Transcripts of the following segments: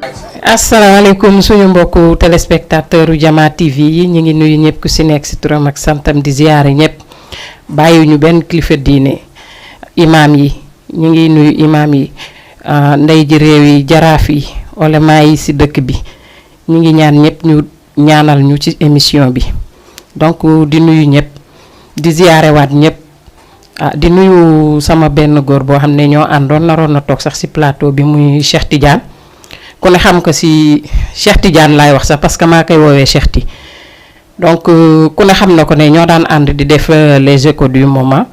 asalaamaaleykum suñu mbokku téléspectateur u Jama TV yi ñu ngi nuyu ñëpp ku si nekk si turam ak santam di ziyaare ñëpp bàyyiwuñu benn kilifa diine imaam yi ñu ngi nuyu imaam yi ndey ji réew yi jaraaf yi olema yi si dëkk bi ñu ngi ñaan ñëpp ñu ñaanal ñu ci émission bi donc di nuyu ñëpp di ziyaarewaat ñëpp di nuyu sama benn góor boo xam ne ñoo àndoon naroon na toog sax si plateau bi muy Cheikh Tidiane ku ne xam ko si Cheikh Tidiane laay wax sax parce que maa koy woowee Cheikh Ti donc ku ne xam na ko ne ñoo daan ànd di def les échos du moment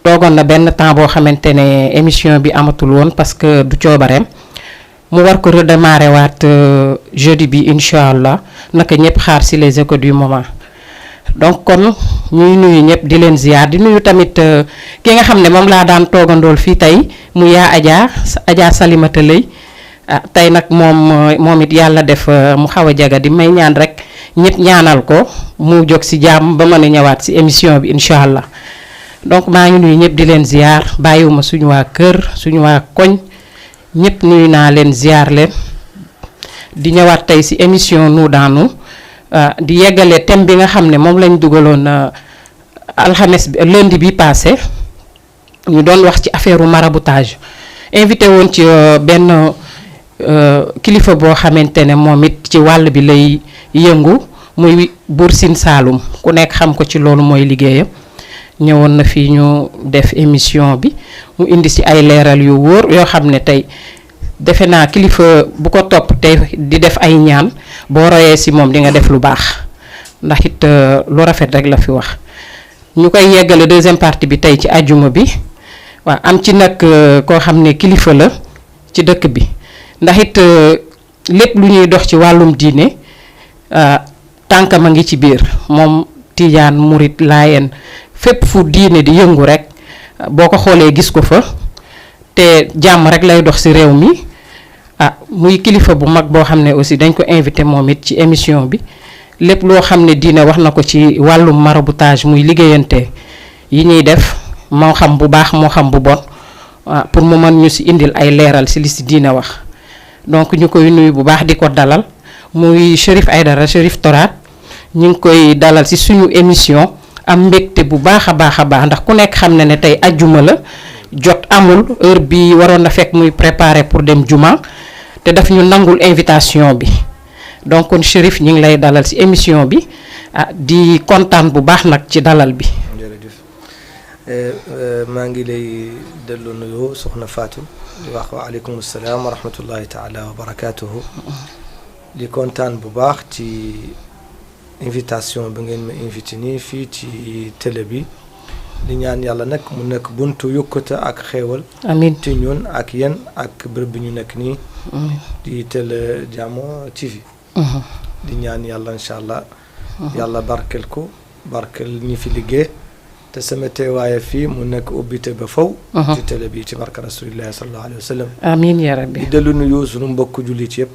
toogoon na benn temps boo xamante ne émission bi amatul woon parce que du coobareem mu war ko redémarrer waat jeudi bi incha allah naka ñëpp xaar si les échos du moment donc kon ñuy nuyu ñëpp di leen ziar di nuyu tamit ki nga xam ne moom laa daan toogandool fii tey mu yaa Adja Salimata Lay tey nag moom it yàlla def mu xaw a jaga di may ñaan rek ñëpp ñaanal ko mu jóg si jàmm ba mën a ñëwaat si émission bi incha allah donc maa ngi nuyu ñëpp di leen ziar bàyyiwuma suñu waa kër suñu waa koñ ñëpp nuyu naa leen ziar leen di ñëwaat tey si émission nous dans nous di yeggale thème bi nga xam ne moom lañ dugaloon alxames bi lundi bi passé ñu doon wax ci affaire maraboutage invité woon ci benn kilifa boo xamante ne moom it ci wàll bi lay yëngu muy Buur Sine Saalum ku nekk xam ko ci loolu mooy liggéeyam ñëwoon na fii ñu def émission bi mu indi si ay leeral yu wóor yoo xam ne tey defe naa kilifa bu ko topp te di def ay ñaan boo royee si moom di nga def lu baax ndax it lu rafet rek la fi wax ñu koy yeggale deuxième partie bi tey ci ajjuma bi waaw am ci nag koo xam ne kilifa la ci dëkk bi ndax it lépp lu ñuy dox ci wàllum diine tànkam a ngi ci biir moom Tijaan Murit Laayeen fépp fu diine di yëngu rek boo ko xoolee gis ko fa te jàmm rek lay dox ci réew mi muy kilifa bu mag boo xam ne aussi dañ ko invité moom it ci émission bi lépp loo xam ne diine wax na ko ci wàllum maraboutage muy liggéeyante yi ñuy def moo xam bu baax moo xam bu bon pour mu mën ñu ci indil ay leeral ci li ci diine wax donc ñu koy nuyu bu baax di ko dalal muy Chérif Aïdara Chérif Toraat ñu ngi koy dalal ci suñu émission am mbégte bu baax a baax ndax ku nekk xam na ne tey ajjuma la jot amul heure bi waroon na fekk muy préparer pour dem juma te daf ñu nangul invitation bi donc kon Chérif ñu ngi lay dalal ci émission bi di kontaan bu baax nag ci dalal bi. jërëjëf maa ngi lay delloo nuyoo soxna Fatou di wax wa aleykum salaam wa rahmatullahi taala wa barakaatuhu di kontaan bu baax ci invitation bi ngeen ma invité nii fii ci télé bi di ñaan yàlla nag mu nekk buntu yokkute ak xéewal amiin ci ñun ak yéen ak bërëb bi ñu nekk nii di télé Jama TV di ñaan yàlla incha allah yàlla barkel ko barkel ñi fi liggéey te sama teewaaye fii mu nekk ubbite ba faw ci télé bi ci barka rasulillahi sallallahu alayhi wa sallam amiin ya rabbi di dellu nuyu sunu mbokk jullit yëpp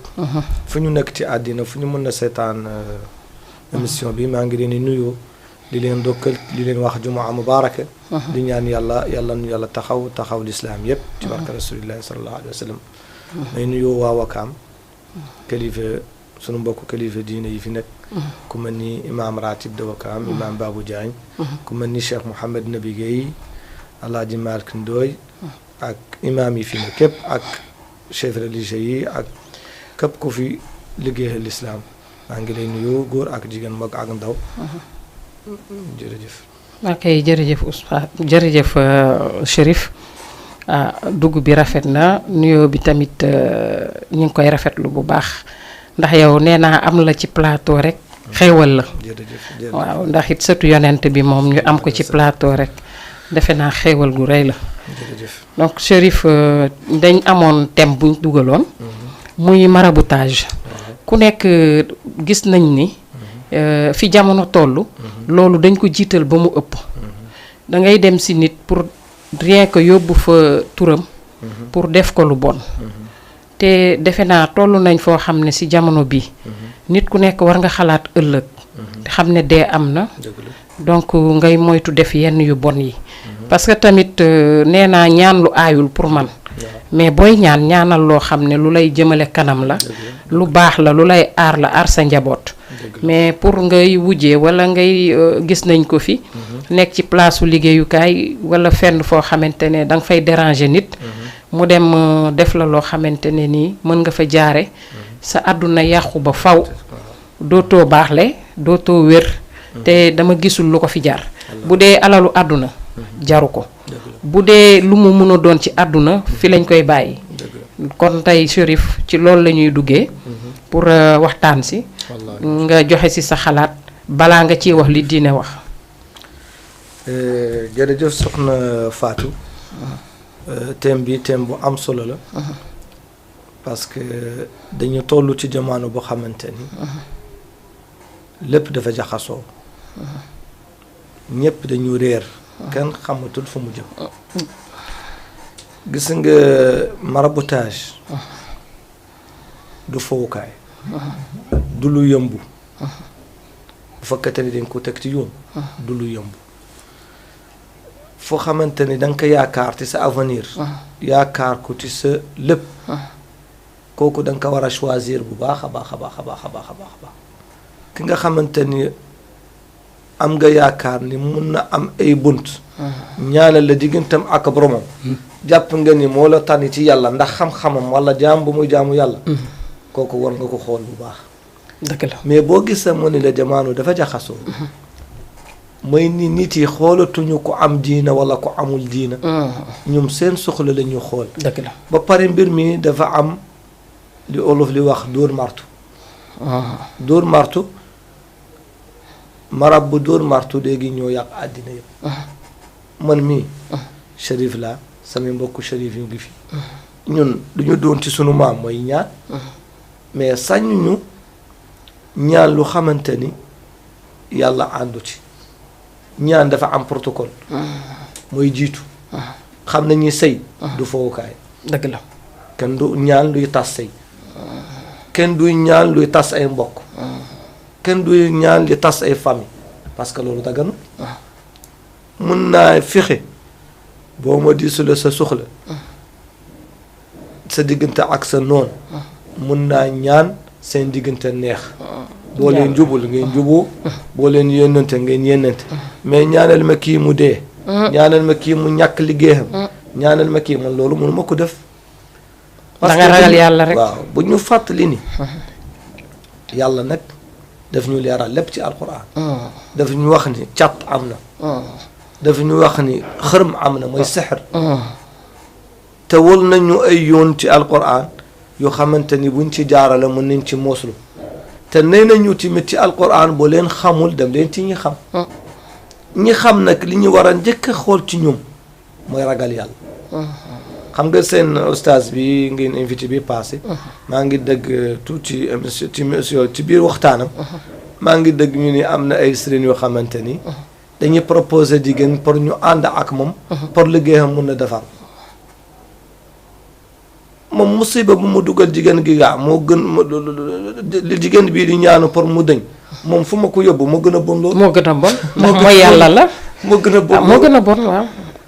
fu ñu nekk ci àddina fu ñu mën a seetaan émission bi maa ngi leen di nuyu di leen dokkal di leen wax jumaa mubaaraka di ñaan yàlla nu yàlla taxaw lislaam yëpp ci barka rasulillahi sallallahu alayhi wa sallam may nuyu waa Wakaam kilifa sunu mbokk kilifa diine yi fi nekk ku mel ni imaam ratib de Wakaam imaam Babou Diagne ku mel ni Cheikh Mouhamed Nabi Guèye Alaaji Malick Ndoye ak imaam yi fi nekk képp ak chef religieux yi ak képp ku fi liggéeyal lislaam maa ngi lay nuyu góor ak jigéen mag ak ndaw jërëjëf. ok jërëjëf Oustaz jërëjëf Chérif dugg bi rafet na nuyoo bi tamit ñu ngi koy rafetlu bu baax ndax yow nee naa am la ci plateau rek xéewal la. jërëjëf waaw ndax it sëtu yonent bi moom ñu am ko ci plateau rek defe naa xéewal gu rëy la. jërëjëf donc Chérif dañ amoon thème buñ dugaloon. muy maraboutage. ku nekk gis nañ ni fi jamono toll loolu dañ ko jiital ba mu ëpp da ngay dem ci nit pour rien que yóbbu fa turam pour def ko lu bon te defe naa toll nañ foo xam ne ci jamono bi nit ku nekk war nga xalaat ëllëg te xam ne dee am na donc ngay moytu def yenn yu bon yi parce que tamit nee naa ñaan lu aayul pour man mais booy ñaanal loo xam ne lu lay jëmale kanam la lu baax la lu lay aar la aar sa njaboot mais pour ngay wujjee wala ngay gis nañ ko fi nekk ci place u liggéeyukaay wala fenn foo xamante ne da nga fay déranger nit mu dem def la loo xamante ne nii mën nga fa jaare sa àdduna yàqu ba faw dootoo baaxle dootoo wér te dama gisul lu ko fi jar bu dee alalu àdduna jaru ko bu dee lu mu mën a doon ci àdduna fi lañ koy bàyyi kon tey Chérif ci loolu la ñuy duggee pour waxtaan si nga joxe si sa xalaat balaa nga ciy wax li diine wax jërëjëf soxna Fatou thème bi thème bu am solo la parce que dañu toll ci jamono boo xamante ni lépp dafa jaxasoo ñëpp dañu réer kenn xamatul fu mu jëm gis nga maraboutage du fowukaay du lu yëmb bu fekkente ni dañ ko teg ci yoon du lu yëmb foo xamante ni da nga ko yaakaar ci sa avenir yaakaar ko ci sa lépp kooku da nga ko war a choisir bu baax a baax a baax a baax a baax a baax ki nga xamante ni am nga yaakaar ni mun na am ay bunt ñaanal la diggantam ak boromam jàpp nga ni moo la tànn ci yàlla ndax xam-xamam wala jaam bu muy jaamu yàlla kooku war nga ko xool bu baax dëgg la mais boo gisee mu ni la jamaano dafa jaxasoo mooy ni nit yi xoolatuñu ko am diina wala ko amul diina ñoom seen soxla la ñu xool dëgg la ba pare mbir mi dafa am li olof li wax dóor martu dóor martu marab bu dóor martu léegi ñoo yàq àddina yëpp man mii Chérif la samay mbokku Chérif yu ngi fi ñun lu ñu doon ci sunu maam mooy ñaan mais sañuñu ñaan lu xamante ni yàlla àndu ci ñaan dafa am protocole mooy jiitu xam nañu sëy du fowukaay dëgg la kenn du ñaan luy tas sëy kenn du ñaan luy tas ay mbokk kenn du ñaan li tas ay famille parce que loolu daganu mun naa fexe boo ma diisule sa soxla sa diggante ak sa noon mun naa ñaan seen diggante neex boo leen jubul ngeen juboo boo leen yénnante ngeen yénnante mais ñaanal ma kii mu dee ñaanal ma kii mu ñàkk liggéeyam ñaanal ma kii man loolu mënu ma ko def da nga ragal yàlla rek waaw bu ñu fàttali ni yàlla nag daf ñu leeral lépp ci alquran daf ñu wax ni cat am na daf ñu wax ni xërëm am na mooy sixr te wal nañu ay yoon ci alquran yoo xamante ni buñ ci jaarale mën nañ ci mooslu te nee nañu tamit ci alquran boo leen xamul dem leen ci ñi xam ñi xam nag li ñu war a njëkk a xool ci ñoom mooy ragal yàlla xam nga seen ustaas bi ngeen invité bi passé maa ngi dégg tuuti émission ci biir waxtaanam maa ngi dégg ñu ni am na ay sëriñ yoo xamante ni dañuy proposé jigéen pour ñu ànd ak moom pour liggéeyam mun na defar moom musiba bu mu dugal jigéen gi gaa moo gën li jigéen bii di ñaanu pour mu dëñ moom fu ma ko yóbbu moo gën a bon loolu moo gën a bon mooy yàlla la moo gën a bon moo gën a bon waaw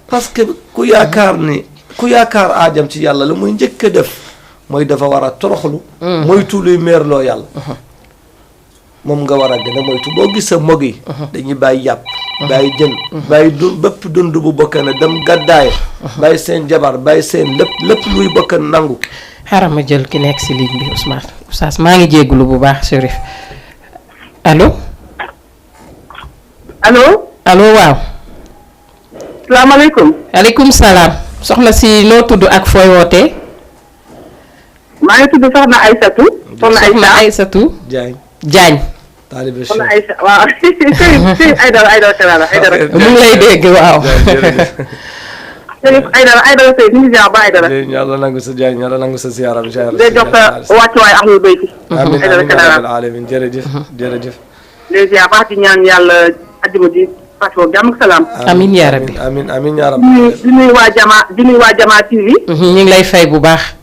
parce que ku yaakaar aajam ci yàlla la muy njëkk a def mooy dafa war a toroxlu moytu luy meerloo yàlla moom nga war a gën a moytu boo gis sa mog yi dañuy bàyyi yàpp bàyyi jën bàyyi bépp dund bu bokka na dem gàddaay bàyyi seen jabar bàyyi seen lépp luy bokka nangu xaaral ma jël ki nekk si ligne bi Oustaz maa ngi jéggulu bu baax Chérif allo waaw salaamaaleykum. aleykum salaam soxna si noo tudd ak fooy wootee. maa ngi tudd Soxna Aïssatou. Soxna Aïssatou. Diagne. taalibe Soxna Aïssa waaw Chérif Aïdara mu ngi lay dégg waaw. Chérif Aïdara Seye ñu ngi ziar ba Aïdara. yàlla nangu sa Diagne yàlla nangu sa ziaram. day jox sa wàccuwaay ahlul bayti. amiin amiin yaa rabbal aalamiin jërëjëf. day ziar baax di ñaan yàlla àjjuma ji Fatou jàmm ak salaam. amiin yaa rabbi amiin yaa rabbi. di nuyu waa Jama TV. ñu ngi lay fay bu baax.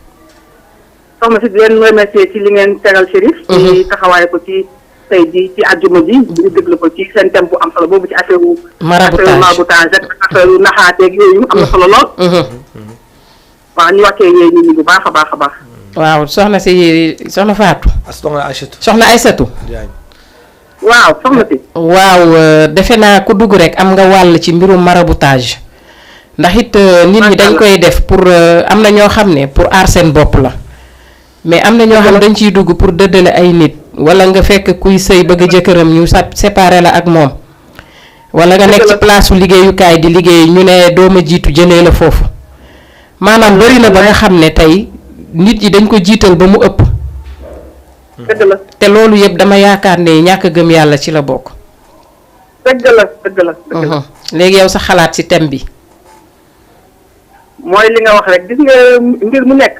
soxna si di leen remercier ci li ngeen tegal Chérif. ci taxawaay ko ci tey ji ci àjjuma ji. ñu déglu ko ci seen thème bu am solo boobu ci affaire maraboutage ak affaire naxaateeg yooyu am na solo lool. waaw ñu wàccee yee nit ñi bu baax a baax a baax. waaw soxna Fatou. soxna Aïssatou. waaw soxna si. waaw defe naa ku dugg rek am nga wàll ci mbirum maraboutage ndax it nit ñi dañ koy def pour am na ñoo xam ne pour aar seen bopp la mais am na ñoo xam dañ ciy dugg pour dëddale ay nit wala nga fekk kuy sëy bëgg jëkkëram ñu séparé la ak moom wala nga nekk ci place u liggéeyukaay di liggéey ñu ne dooma jiitu jëlee la foofu maanaam bari na ba nga xam ne tey nit yi dañ ko jiital ba mu ëpp. dëgg la te loolu yëpp dama yaakaar ne ñàkk gëm yàlla ci la bokk. dëgg la. léegi yow sa xalaat ci thème bi. mooy li nga wax rek gis nga mbir mu nekk.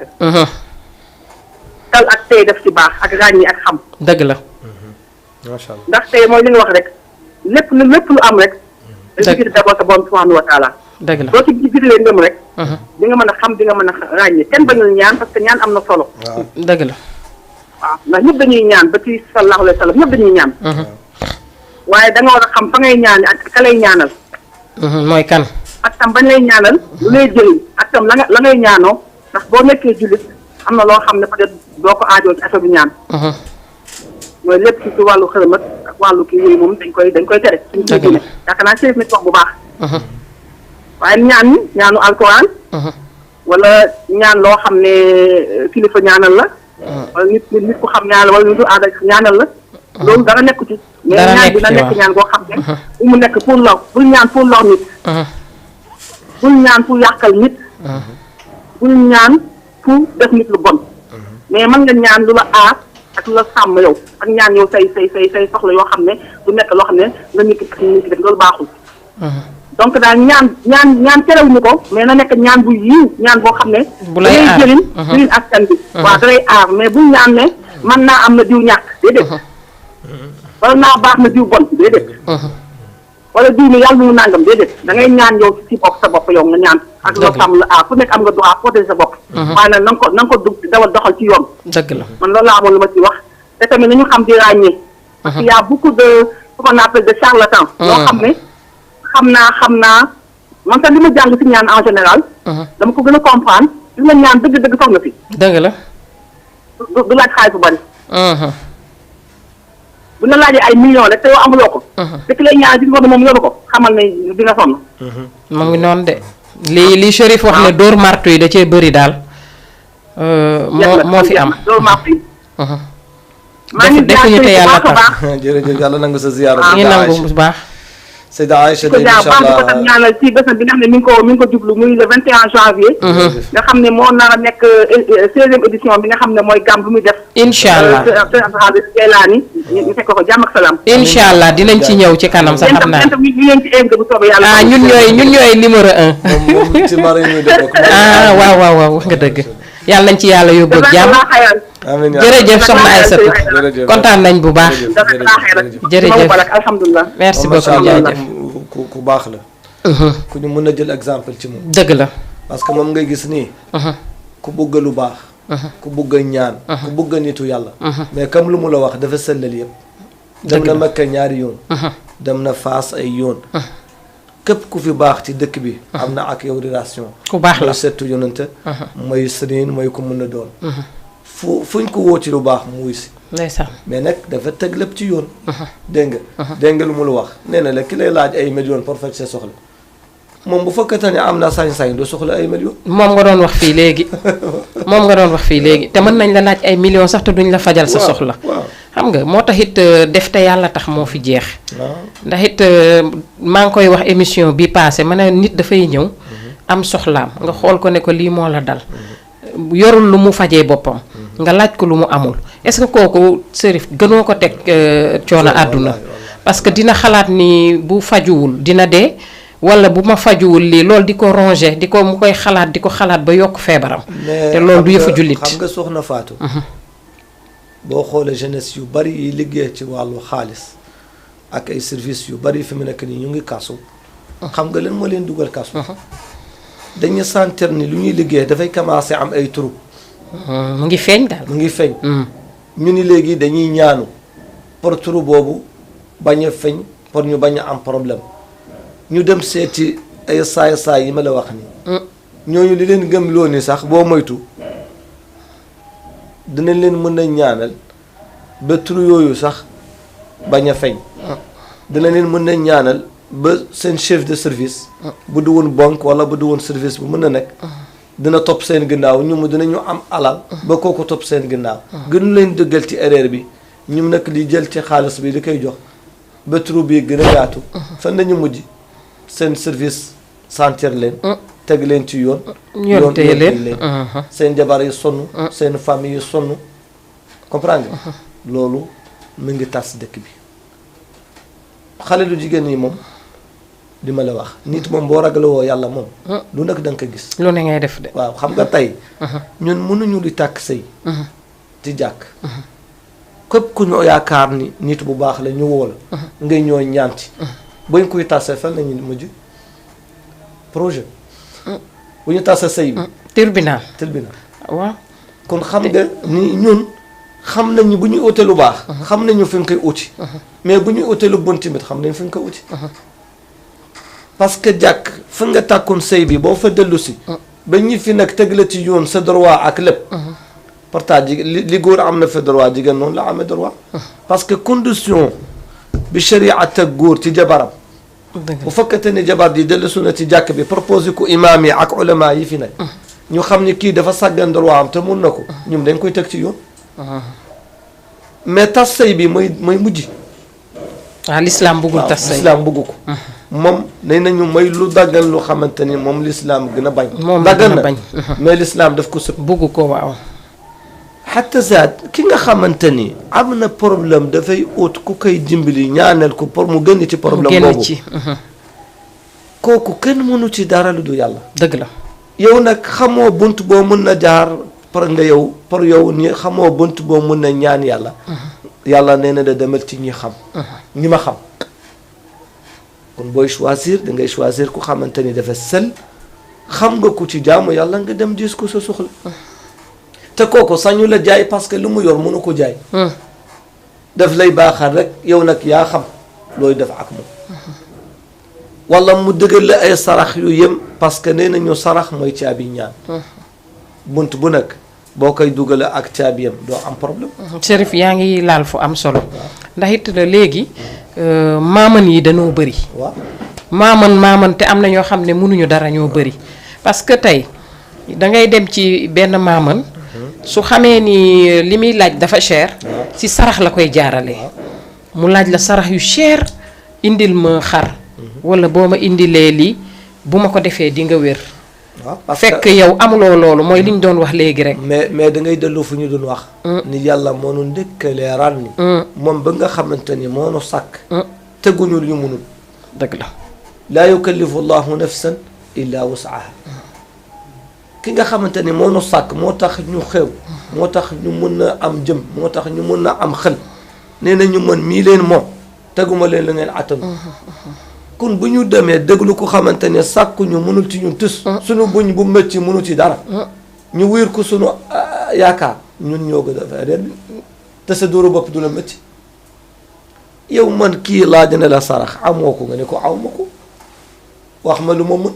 dal ak tey def ci baax ak ràññi ak xam. dëgg la. macha allah ndax tey mooy li nga wax rek lépp lu am rek. dañu gis d'abord sa borom subhanahu wa taala. dëgg la doo ci gislee ngëm rek. di nga mën a xam di nga mën a ràññi kenn bañul ñaan parce que ñaan am na solo. dëgg la. waaw ndax ñëpp dañuy ñaan ba ci sallallahu alayhi wa sallam ñëpp dañuy ñaan. waaye da nga war a xam fa ngay ñaani ak ka lay ñaanal. mooy kan. ak tam bañ lay ñaanal lu lay jëriñ ak tam la ngay ñaanoo ndax boo nekkee jullit am na loo xam ne peut-être doo ko aajoo ci affaire bi ñaan. mooy lépp ci wàllu xërëm ak wàllu kii yooyu moom dañ koy tere. suñu kii bi ne yaakaar naa chérif nit wax bu baax. waaye ñaanu alquran. wala ñaan loo xam ne kilifa ñaanal la. wala nit ku xam ñaanal wala nit ku aada ñaanal la. loolu dara nekku ci. mais ñaan bi na nekk ñaan boo xam ne. bu mu nekk pour lor bul ñaan pour lor nit. bul ñaan pour yàqal nit. bul ñaan pour def nit lu bon. mais mën nga ñaan lu la aar ak lu la sàmm yow ak ñaan yow say soxla yoo xam ne du nekk loo xam ne nga nit ki def loolu baaxul. donc daal ñaan terewuñu ko mais na nekk ñaan bu yiw ñaan boo xam ne. bu lay aar jëriñ askan bi. waaw da lay aar mais bul ñaan ne man naa am na diw ñàkk déedéet. wala naa baax na diw bon déedéet. wala diw ni yàlla mu nangam déedéet da ngay ñaan yow ci bopp sa bopp yow nga ñaan. ak loo xam la aar ku nekk am nga droit protéger sa bopp. waaye nag na nga ko dawal doxal ci yoon. dëgg la man loolu laa amoon lu ma ci wax te tamit nañu xam di ràññee. parce que y a beaucoup de ce qu'on appelle de charlatans. yoo xam ne xam naa man sax li ma jàng ci ñaan en général. dama ko gën a comprendre li nga ñaan dëgg-dëgg soxna si. dëgg la. du laaj xaalis bu bari. bu la laajee ay millions rek te yow amuloo ko. te ki lay ñaan gis nga moom yoru ko xamal ne di nga sonn. mu ngi noonu de li Chérif wax ne dóor martu yi da cee bëri daal. moo fi am dóor martu yi. maa ngi defuñu te yàlla tax jërëjëf yàlla nangu sa ziyaara. ngi nangu bu baax. Seyda Aïcha de incha allah ko tam ñaanal ci bés bi nga xam ne mi ngi ko jublu muy le 21 janvier. nga xam ne moo nar a nekk 16e édition bi nga xam ne mooy gàmm bi muy def. incha allah Jeylaani ñu fekk ko jàmm ak salaam. incha allah dinañ ci ñëw ci kanam sax xam naa. ñu leen ci invité bu soobee yàlla. ñun ñooy numéro 1. moom ci mara ñuy def waaw wax nga dëgg. yàlla nañ ci yàlla yóbbu ak jàmm. amiin jërëjëf soxna Aïssatou kontaan nañ bu baax. jërëjëf alhamdulilah. merci beaucoup jaajëf. ku baax la. ku ñu mën a jël exemple ci moom. dëgg la. parce que moom ngay gis nii. ku bëgg lu baax. ku bëgg ñaan. ku bëgg nitu yàlla. mais comme lu mu la wax dafa sellal yëpp. dem na Makka ñaari yoon. dem na Faas ay yoon. képp ku fi baax ci dëkk bi. am na ak yow relation. ku baax la mooy settu yonante. mooy sëriñ mooy ku mën a doon. fuñ ko woo ci lu baax mu wuy si. ndeysaan mais nag dafa teg lépp ci yoon. dégg nga lu mu la wax nee na la ki lay laaj ay millions pour faj sa soxla moom bu fekkee ne am na sañ-sañ du soxla ay millions. moom nga doon wax fii léegi te mën nañ la laaj ay millions sax te duñ la fajal sa soxla. xam nga moo tax it def te yàlla tax moo fi jeex. ndax it maa ngi koy wax émission bi passé ma ne nit dafay ñëw. am soxlaam nga xool ko ne ko lii moo la dal. yorul lu mu fajee boppam. nga laaj ko lu mu amul est-ce que kooku Chérif gënoo ko teg coono àdduna. parce que dina xalaat ni bu fajuwul dina dee wala bu ma fajuwul lii loolu di ko ronger mu koy xalaat di ko xalaat ba yokk feebaram. te loolu du yëfu jullit. xam nga soxna Fatou. boo xoolee jeunesse yu bari yi liggéey ci wàllu xaalis ak ay services yu bari fi mu nekk nii ñu ngi kasu. xam nga leen moo leen dugal kasu. dañu sentir ni lu ñuy liggéey dafay commencé am ay trou. mu ngi feeñ daal. mu ngi feeñ. ñu ni léegi dañuy ñaanu pour trou boobu bañ a feeñ pour ñu bañ a am problème ñu dem seeti ay saay-saay yi ma la wax nii. ñooñu li leen gëm loo ni sax boo moytu dinañ leen mën a ñaanal ba tur yooyu sax bañ a feeñ dina leen mën a ñaanal ba seen chef de service bu du woon banque wala bu du woon service bu mën a nekk dina topp seen ginnaaw ñu dinañu am alal ba kooku topp seen ginnaaw gënu leen dëggal ci erreur bi ñu nag li jël ci xaalis bi di koy jox ba tur bi gën a yaatu fan nañu mujj seen service sentir leen teg leen ci yoon yontee leen seen jabar yi sonn seen famille yi sonn comprendre nga loolu mu ngi tas dëkk bi xale lu jigéen yi moom di ma la wax nit moom boo ragale woo yàlla moom lu nekk da nga ko gis lu ne ngay def de waaw xam nga tey ñun mënuñu di tàkk sëy ci jàkk képp ku ñu yaakaar ni nit bu baax la ñu woo la ngay ñoo ñaanti bañ koy tasee fan lañu mujj projet bu ñu tasee sëy bi tribunal waaw kon xam nga ni ñun xam nañu bu ñuy ute lu baax xam nañu fi nga koy uti mais bu ñuy ute lu bon tamit xam nañu fi nga koy uti parce que jàkk fa nga tàkkoon sëy bi boo fa dellu si ba ñi fi nag teg la ci yoon sa droit ak lépp partage li góor am na fa droit jigéen noonu la amee droit parce que condition bi sharia teg góor ci jabaram bu fekkente ne jabar di dellu su na ci jàkk bi proposé ko imaam yi ak ulama yi fi nag ñu xam ni kii dafa sàggan droit am te mun na ko ñoom dañ koy teg ci yoon mais tas sëy bi mooy mujj waaw l'islam bëggul tas sëy l'islam bëggu ko moom nee nañu may lu daggan lu xamante ni moom l'islam gën a bañ daggan na mais l'islam daf ko sëpp bëggu ko waaw xatta zaat ki nga xamante ni am na problème dafay ut ku koy dimbali ñaanal ko pour mu génn ci problème boobu kooku kenn mënu ci dara lu du yàlla dëgg la yow nag xamoo bunt boo mën na jaar pour nga yow pour yow ni xamoo bunt boo mën na ñaan yàlla yàlla nee na da demal ci ñi xam ñi ma xam kon booy choisir da ngay choisir ku xamante ni dafa sel xam nga ku ci jaamu yàlla nga dem gis ko sa soxla te kooku sañu la jaay parce que lu mu yor mënu ko jaay daf lay baaxal rek yow nag yaa xam looy def ak moom wala mu dëggal la ay sarax yu yem parce que nee nañu sarax mooy caabi ñaan bunt bu nekk boo koy dugale ak caabiyam doo am problème Chérif yaa ngi laal fu am solo ndax it léegi maaman yi dañoo bëri waaw maaman te am na ñoo xam ne mënuñu dara ñoo bëri parce que tey dangay dem ci benn maaman su xamee ni li muy laaj dafa cher si sarax la koy jaarale mu laaj la sarax yu cher indil ma xar wala boo ma indilee lii bu ma ko defee di nga wér fekk yow amuloo loolu mooy li ñu doon wax léegi rek mais da ngay dellu fu ñu doon wax ni yàlla moo nu ndëkk leeral ni moom ba nga xamante ni moo nu sàkk teguñu lu ñu mënul dëgg la laa yukallifu llahu nafsan illa wusaha ki nga xamante ni moo nu sàkk moo tax ñu xew moo tax ñu mën a am jëm moo tax ñu mën a am xel nee na ñu mën mii leen moom teguma leen la ngeen attanu kon bu ñu demee déglu ko xamante ne sàkku ñu mënul ci ñun tus suñu buñ bu métti mënul ci dara ñu wéer ko suñu yaakaar ñun ñoo ko defee réer bi te sa dóoru bopp du la métti yow man kii laaj na la sarax amoo ko nga ne ko aw ma ko wax ma lu ma mën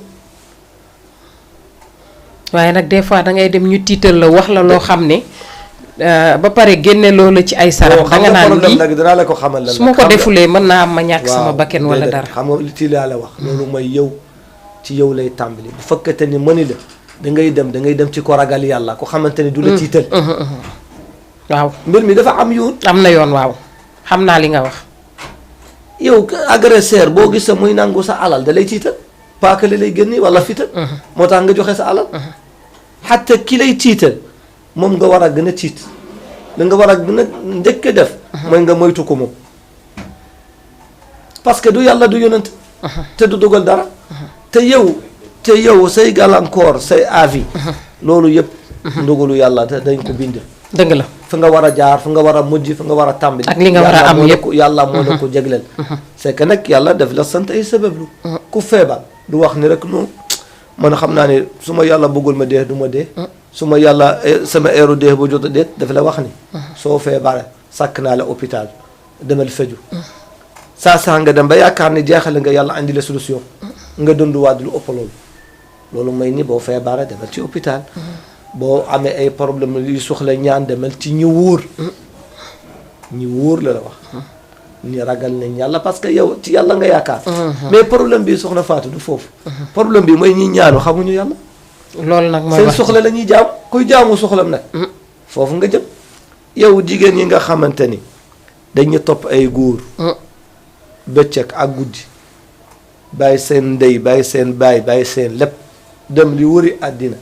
waaye nag des fois da ngay dem ñu tiital la wax la loo xam ne ba pare génne loolu ci ay sarax da nga naan lii nag dinaa la ko xamal la su ma ko defulee mën naa am ma ñàkk sama bakken wala dara xam nga li ci laa la wax loolu mooy yow ci yow lay tàmbali bu fekkente ni mëni la da ngay dem ci ko ragal yàlla ko xamante ni du la tiital waaw mbir mi dafa am yoon am na yoon waaw xam naa li nga wax yow agresseur boo gisee muy nangu sa alal da lay tiital paaka la lay génne wala fital moo tax nga joxe sa alal xatta ki lay tiital moom nga war a gën a tiit li nga war a gën a njëkk a def mooy nga moytu ko moom parce que du yàlla du yonent te du dugal dara te yow say gàllankoor say avis loolu yëpp ndogalu yàlla te dañ ko bind dëgg la fi nga war a jaar fi nga war a mujj fi nga war a tàmbali ak li nga war a am yëpp yàlla moo la ko jégleel c'est que nag yàlla daf la sant ay sabablu ku feebar du wax ni rek non man xam naa ne su ma yàlla bëggul ma dee du ma dee su ma yàlla sama eeru dee ba jot a dee daf la wax ni soo feebaree sàkk naa la hôpital demal feju saa nga dem ba yaakaar ni jeexale nga yàlla andi la solution nga dunduwaat lu ëpp loolu loolu mooy ni boo feebaree demal ci hôpital boo amee ay problème yu soxla ñaan demal ci ñi wóor ñi wóor la wax ñi ragal nañ yàlla parce que yow ci yàlla nga yaakaar mais problème bi soxna Fatou du foofu problème bi mooy ñi ñaanu xamuñu yàlla loolu nag mooy seen wax soxla la ñuy jaam kuy jaamu soxlam nag foofu nga jëm yow jigéen ñi nga xamante ni dañu topp ay góor bëccëg ak guddi bàyyi seen ndey bàyyi seen baay bàyyi seen lépp dem li wëri àddina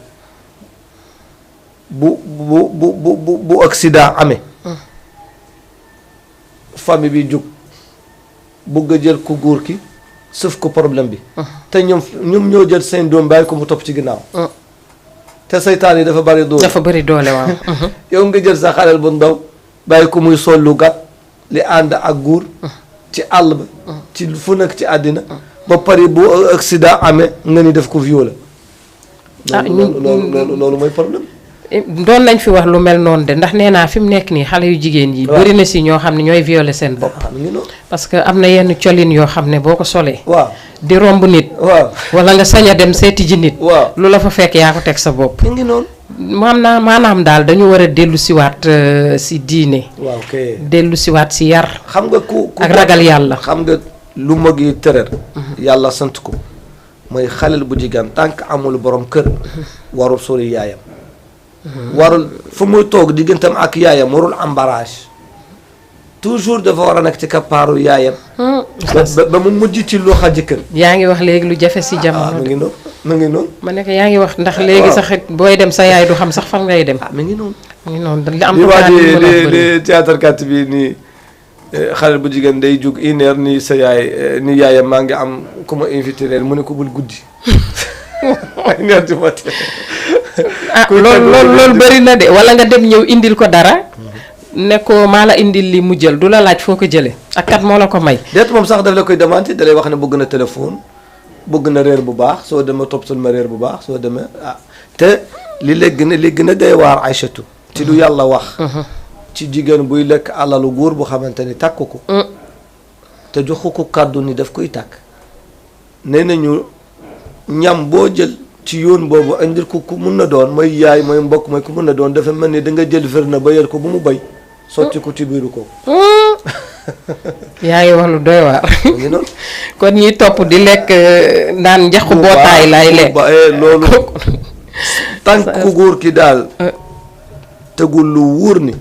bu accident amee famille bi jug bugg a jël ku góor ki sëf ko problème bi te ñoom ñoo jël seen doom bàyyi ko mu topp ci ginnaaw te seytaan yi dafa bari doole dafa bëri doole waaw yow nga jël sa xaleel bu ndaw bàyyi ko muy sol lu gàtt li ànd ak góor ci àll ba ci fu nekk ci àddina ba pare bu accident amee nga ni def ko violé loolu mooy problème doon nañ fi wax lu mel noonu de ndax nee naa fi mu nekk nii xale yu jigéen yi bëri na si ñoo xam ne ñooy violer seen bopp parce que am na yenn colin yoo xam ne boo ko solee waaw di romb nit waaw wala nga sañ a dem seeti ji nit waaw lu la fa fekk yaa ko teg sa bopp mi ngi noonu maanaam daal dañu war a dellu siwaat si diine waaw kay dellu siwaat si yar xam nga ku ak ragal yàlla xam nga lu mag yi tëral yàlla sant ko mooy xalel bu jigéen tànk amul borom kër warul sori yaayam warul fu muy toog diggantam ak yaayam warul embarrage toujours dafa war a nekk ci kappaaru yaayam ba mu mujj ci loxo jëkkër yaa ngi wax léegi lu jafe si jamono mi ngi noonu mi ngi noonu ma nekk yaa ngi wax ndax léegi sax booy dem sa yaay du xam sax fan ngay dem mi ngi noonu mi ngi noonu li am li waa di théâtre kat bi nii xale bu jigéen day jug une heure ni sa yaay ni yaayam maa ngi am ku ma invité leen mu ne ko bul guddi une heure du matin loolu bëri na de wala nga dem ñëw indil ko dara ne ko maa la indil li mu jël du la laaj foo ko jëlee ak kat moo la ko may déet moom sax daf la koy demandé da lay wax ne bëgg na téléphone bëgg na réer bu baax soo demee topp sul ma réer bu baax soo demee te li gën a day waar Aïchatou ci lu yàlla wax ci jigéen buy lekk alalu góor bu xamante ni tàkk ko te joxu ko kàddu ni daf koy tàkk nee nañu ñam boo jël ci yoon boobu indil ko ku mun na doon mooy yaay mooy mbokk mooy ku mun na doon dafa mel ni da nga jël firna ba yel ko bu mu bay sotti ko ci biiru ko yaa ngi wax lu doy waar ngi noonu kon ñiy topp di lekk naan njaxu bootaay lay lekk loolu tànk ku góor ki daal tegul lu wóor ni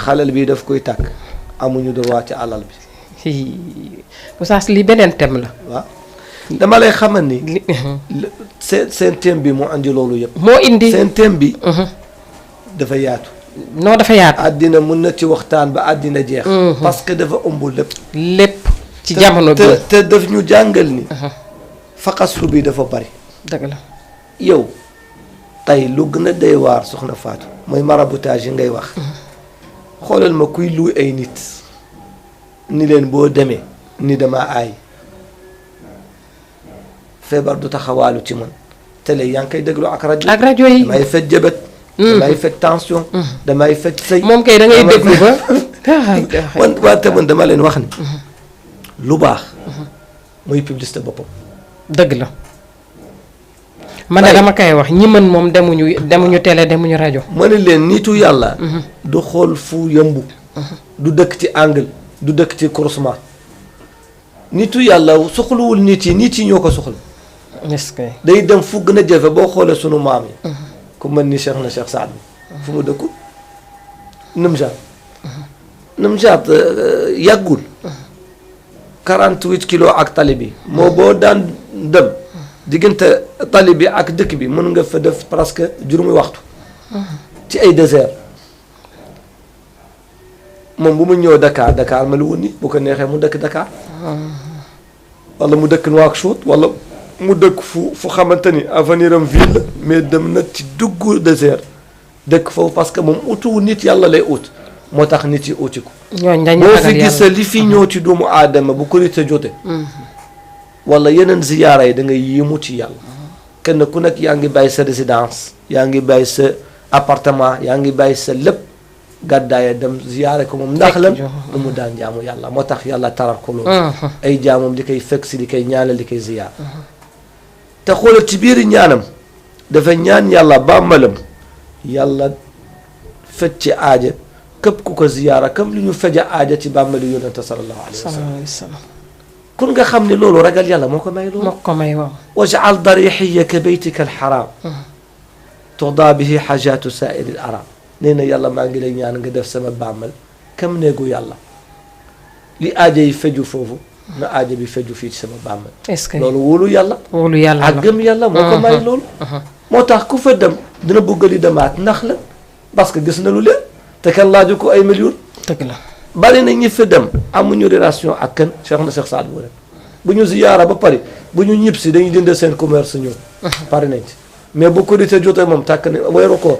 xalal bi daf koy tàkk amuñu droit ci alal bi Oustaz li beneen thème la waaw dama lay xamal ni seen thème bi moo andi loolu yëpp moo indi seen thème bi dafa yaatu non dafa yaatu àddina mun na ci waxtaan ba àddina jeex parce que dafa ëmb lépp ci jamono bi te daf ñu jàngal ni faqasu bi dafa bari dëgg la yow tey lu gën a day waar soxna Fatou mooy maraboutage yi ngay wax xoolal ma kuy luy ay nit ni leen boo demee ni dama aay feebar du taxawaalu ci man télé yaa ngi koy déglu ak rajo yi damay faj jabet damay faj tension damay faj sëy moom kay da ngay déglu ba wante man dama leen wax ni lu baax mooy publicité boppam dëgg la man ne dama koy wax ñi mën moom demuñu télé demuñu rajo ma ne leen nitu yàlla du xool fu yëmbu du dëkk ci angle du dëkk ci croisement nitu yàlla soxlawul nit yi ñoo ko soxla est-ce que day dem fu gën a jafe boo xoolee sunu maam yi ku mën ni Cheikh Saad bi fu mu dëkku Nimjaat yàggul 48 kilos ak tali bi moo boo daan dem diggante tali bi ak dëkk bi mën nga fa def presque juróomi waxtu ci ay désert moom bu mu ñëw Dakar ma lu woon ni bu ko neexee mu dëkk Dakar wala mu dëkk Nouakchott wala mu dëkk fu xamante ni avenir am ville la mais dem na ci duggu désert dëkk foofu parce que moom utuwu nit yàlla lay ut moo tax nit yi uti ko boo fi gis li fi ñëw ci doomu aadama bu korite jote wala yeneen ziyaara yi da ngay yéemu ci yàlla kenn ku nekk yaa ngi bàyyi sa résidence yaa ngi bàyyi sa appartement yaa ngi bàyyi sa lépp gàddaaya dem ziyaare ko moom ndax lan lu mu daan jaamu yàlla moo tax yàlla taral ko loolu ay jaamam di koy fekk si di koy ñaanal di koy ziyaar te xoolal ci biir ñaanam dafa ñaan yàlla bàmmalam yàlla faj ci aaja képp ku ko ziyaara comme li ñu feja aaja ci bàmmali yonente sallallahu alayhi wa sallam kon nga xam ne loolu ragal yàlla moo ko may loolu moo ko may waaw waj'al darihiya ka baytika alxaram tudaa bihi xajaatu saairi al aram nee na yàlla maa ngi lay ñaan nga def sama bàmmal kam néegu yàlla li aaja yi feju foofu na aaja bi feju fii ci sama bàmmal est-ce que loolu wóolu yàlla wóolu yàlla ak gëm yàlla moo ko may loolu moo tax ku fa dem dina bëgg li demaat ndax la parce que gis na lu leen te kenn laaju ko ay millions dëgg la bari na ñi fa dem amuñu relation ak kenn Cheikh Saad Bou rek bu ñu ziyaara ba pare bu ñu ñib si dañuy dindi seen commerce ñëw pare nañ ci mais bu ko dite jotee moom tàkk nañ weeru koor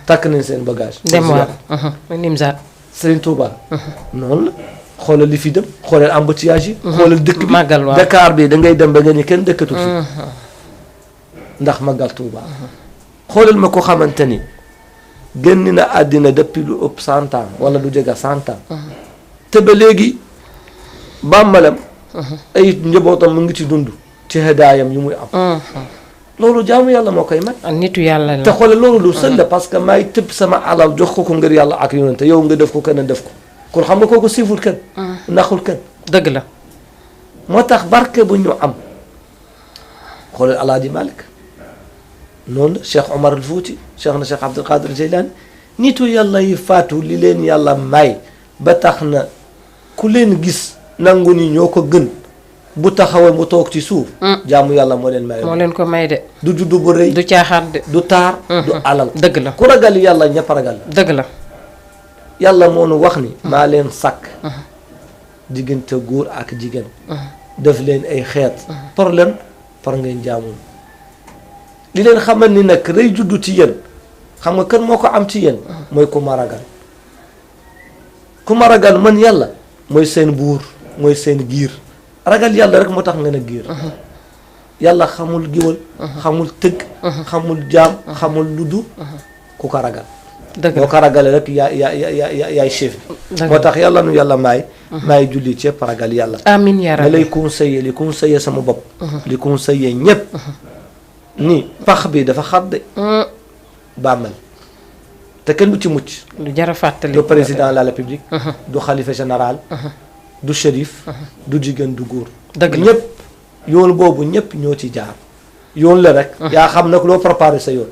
tàkk nañ seen bagage dem waat Nimzaat Serigne Touba noonu la xoolal li fi dem xoolal embouteillage yi xoolal dëkk bi màggal waaw Dakar bi da ngay dem ba nga ni kenn dëkkatu fi ndax màggal Touba xoolal ma ko xamante ni génn na àddina depuis lu ëpp 100 ans wala lu jega 100 ans te ba léegi bàmmalam ay njabootam mu ngi ci dund ci hadaayam yu muy am loolu jaamu yàlla moo koy may nitu yàlla la te xoolal loolu lu sën la parce que maay tëb sama alal jox ko ngir yàlla ak yonente yow nga def ko keneen def ko kon xam nga kooku siiful kenn naxul kenn dëgg la moo tax barke bu ñu am xoolal Alaaji Malik noonu la Cheikh Omar al Fouti Cheikh na Cheikh Abdul Qadir Jeylaani nitu yàlla yi faatu li leen yàlla may ba tax na ku leen gis nangu ni ñoo ko gën bu taxawee mu toog ci suuf jaamu yàlla moo leen may moo leen ko may de du juddu bu rëy du caaxaan de du taar du alal dëgg la ku ragal yàlla ñëpp ragal dëgg la yàlla moo nu wax ni maa leen sàkk diggante góor ak jigéen def leen ay xeet problème par ngeen jaamu li leen xamal ni nag rëy juddu ci yéen xam nga kan moo ko am ci yéen mooy ku ma ragal ku ma ragal man yàlla mooy seen buur mooy seen giir ragal yàlla rek moo tax nga ne giir yàlla xamul giwal xamul tëgg xamul jaam xamul luddu ku ko ragal dëgg boo ko ragalee rek yaay chef moo tax yàlla nu yàlla maay julli ci ragal yàlla amiin yaa ma rabbi lay conseiller li conseiller sama bopp li conseiller ñépp ni pax bi dafa xat de bàmmel te kenn du ci mucc lu jar a fàttali du président de la république du xalifa général du shérif du jigéen du góor dëgg la ñëpp yoon boobu ñëpp ñoo ci jaar yoon la rek yaa xam nag loo préparé sa yoon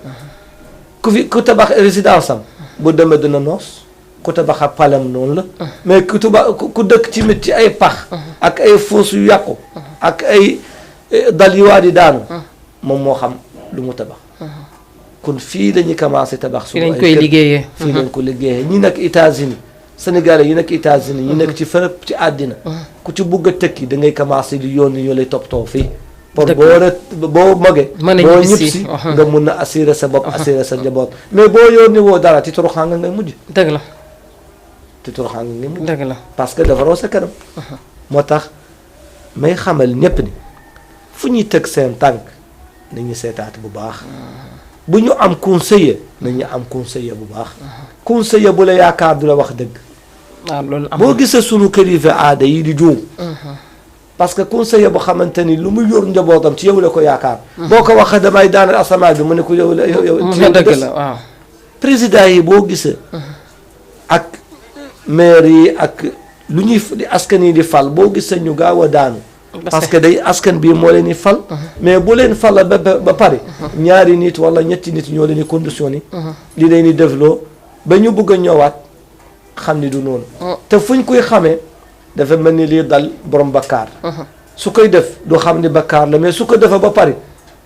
ku tabax résidence am bu demee dina noos ku tabax ak palem noonu la mais ku dëkk ci mit ci ay pax ak ay foos yu yàqu ak ay dal yu waa di daanu moom moo xam lu mu tabax kon fii lañuy commencé tabax fii lañ koy liggéeyee fii lañ ko liggéeyee ñi nekk États-Unis Sénégalais yi nekk États-Unis ñi nekk ci fépp ci àddina ku ci bugg a tekki da ngay commencé di yoon ni ñoo lay toppatoo fii pour boo magee boo ñëpp si nga mun a assurer sa bopp assurer sa njaboot mais boo yoon ni woo dara ci toroxaanga ngay mujj dëgg la ci toroxaanga ngay mujj dëgg la parce que dafa raw sa kanam moo tax may xamal ñépp ni fu ñuy teg seen tànk nañu seetaat bu baax bu ñu am conseiller nañu am conseiller bu baax conseiller bu la yaakaar du la wax dëgg waaw loolu am boo gisee sunu kilifa aada yi di juum parce que conseiller bu xamante ni lu mu yor njabootam ci yow la ko yaakaar boo ko waxee damay daanal asamaan bi mu ne ko yow la yow ci dëgg la waaw président yi boo gisee ak maire yi ak lu ñuy di askan yi di fal boo gisee ñu gaaw a daanu parce que day askan bi moo leen di fal mais bu leen fal ba pare ñaari nit wala ñetti nit ñoo leen di conditionné li leen di defloo ba ñu bëgg a ñëwaat xam ni du noonu te fuñ koy xamee dafa mel ni lii dal borom bakkaar su koy def du xam ni bakkaar la mais su ko defee ba pare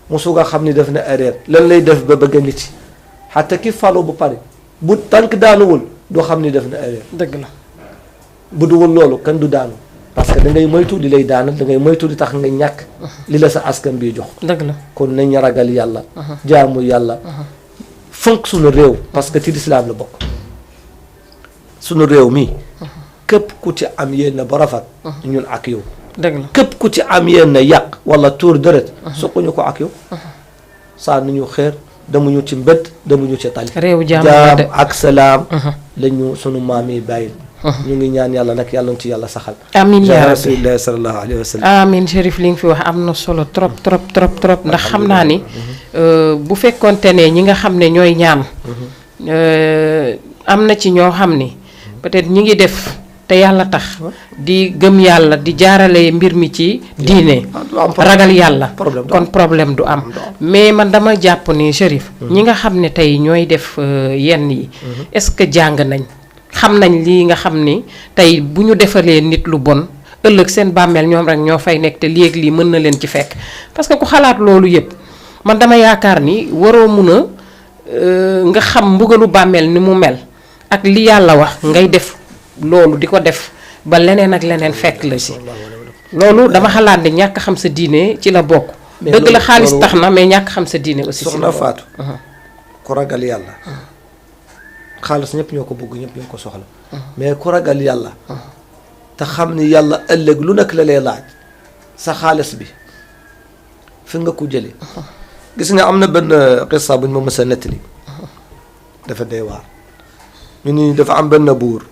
mu su nga xam ni def na erreur lan lay def ba bëgg a nit ci xatta ki falu bu pare bu tànk daanuwul du xam ni def na erreur dëgg la bu duwul loolu kan du daanu parce que da ngay moytu li lay daanal da ngay moytu li tax nga ñàkk li la sa askan bi jox dëgg la kon nañ ragal yàlla jaamu yàlla fonk suñu réew parce que ci lislaam la bokk suñu réew mi képp ku ci am yenn ba rafet ñun ak yow dëgg la képp ku ci am yenn yàq wala tuur deret suquñu ko ak yow saa nu ñu xeer demuñu ci mbedd demuñu ci tali réew jaam ak salaam lañu sunu maam yi bàyyil ñu ngi ñaan yàlla nag yàlla na ci yàlla saxal. amiin yaa rabbi rasulillahi sallallahu alayhi wa sallam. amiin Chérif li nga fi wax am na solo trop ndax xam naa ni bu fekkonte ne ñi nga xam ne ñooy ñaan am na ci ñoo xam ni peut-être ñi ngi def te yàlla tax di gëm yàlla di jaarale mbir mi ci diine ragal yàlla kon problème du am mais man dama jàpp ni Chérif ñi nga xam ne tey ñooy def yenn yi est-ce que jàng nañ xam nañ lii nga xam ni tey bu ñu defalee nit lu bon ëllëg seen bàmmeel ñoom rek ñoo fay nekk te léegi lii mën na leen ci fekk parce que ku xalaat loolu yëpp man dama yaakaar ni waroo mun a nga xam mbugalu bàmmeel ni mu mel ak li yàlla wax ngay def loolu di ko def ba leneen ak leneen fekk la si loolu dama xalaat ne ñàkk xam sa diine ci la bokk dëgg la xaalis tax na mais ñàkk xam sa diine aussi soxna Fatou ku ragal yàlla xaalis ñëpp ñoo ko bëgg ñëpp ñoo ko soxla mais ku ragal yàlla te xam ni yàlla ëllëg lu nekk la lay laaj sa xaalis bi fi nga ko jëlee gis nga am na benn xissa buñ ma mës a nettali dafa dee waar ñu ni dafa am benn buur